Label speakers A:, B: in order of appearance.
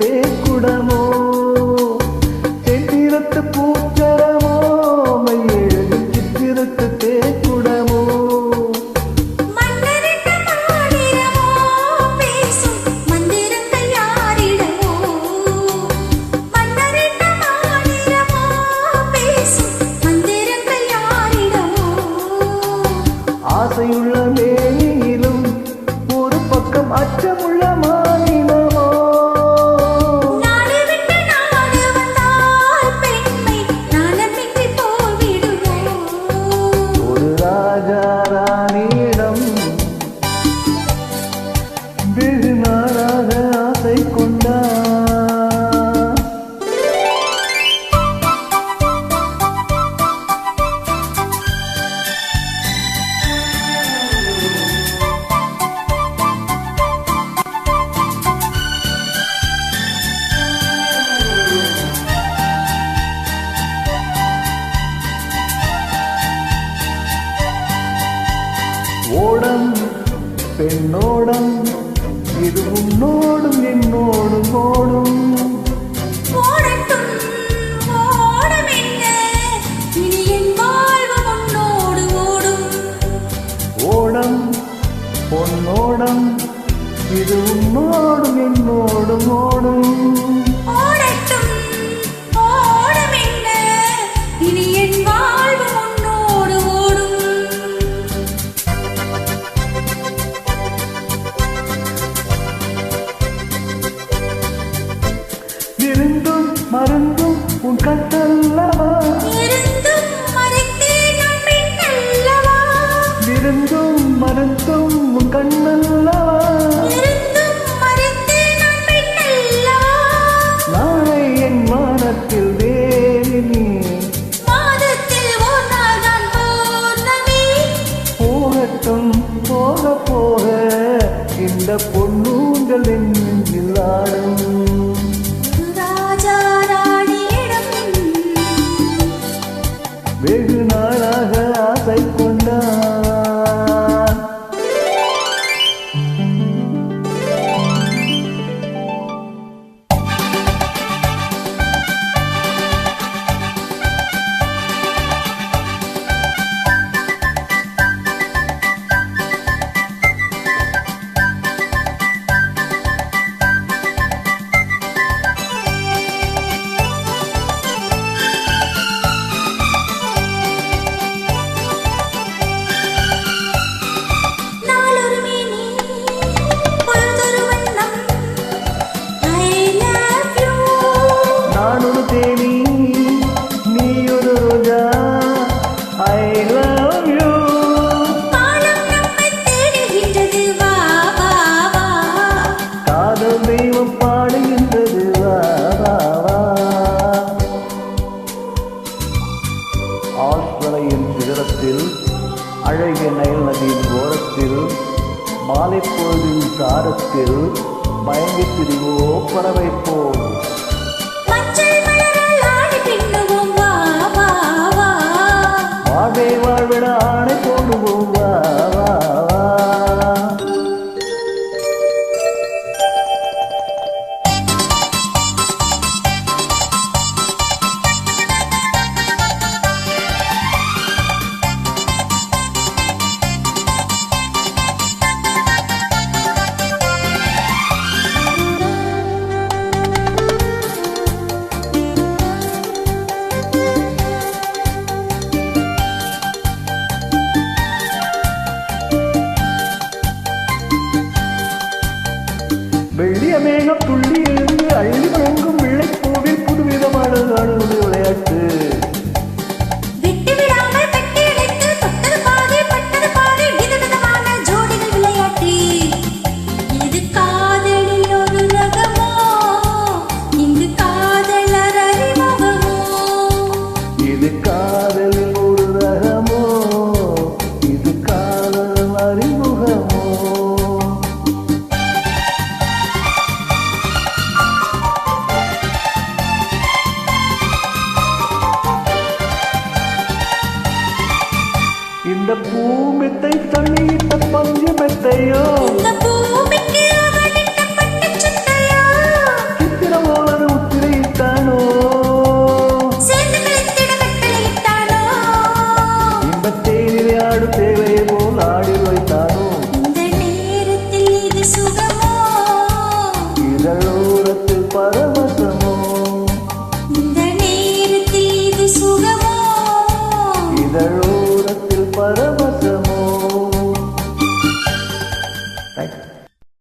A: தேக்குடமோ தென்னிறத்து பூச்சரமோ மையெழுதும் சித்திரத்து தேக்குடமோ ஆசையுள்ள மேனியிலும் ஒரு பக்கம் அச்சமுள்ள மானினமோ ஒரு ராஜா ராணியிடம் வெகு நாளாக ஆசை கொண்டார். ஓடம் பெண்ணோடம் இது உன்னோடும் என்னோடும் ஓடும் ஓடம் பொன்னோடம் இது உன்னோடும் என்னோடும் ஓடும் இருந்தும் மருந்தும் உன் கட்டல்லவா இருந்தும் மருந்தும் உன் கண்ணல்லவா நாளை என் மானத்தில் தேவினி போகட்டும் போக போக இந்த பொன்னூங்கள் என் நெஞ்சில் ஆடும். வெகு நாளாக ஆசை கொண்டார். தெய்வம் பாடுகின்றது வா வா வா. ஆஸ்வலையின் சிகரத்தில் அழகிய நைல் நதியின் ஓரத்தில் மாலை பொழுதின் சாரத்தில் மயங்கி திரிவோ பறவை போல் வாழ்வை வாழ்விட ஆணை போடுவோம் வா வா வா. வெள்ளிய மேகம் துள்ளி எழுந்து அள்ளி வழங்கும் வெள்ளைப்பூவில் புதுவிதமான காணுவது விளையாட்டு.
B: இது காதலில் ஒரு ரகமோ, இங்கு காதலர் அறிமுகமோ.
A: இது காதலில் ஒரு ரகமோ, இது காதல் அறிமுகமோ. இந்த பூமெத்தை தள்ளியிட்ட பஞ்சமெத்தையோ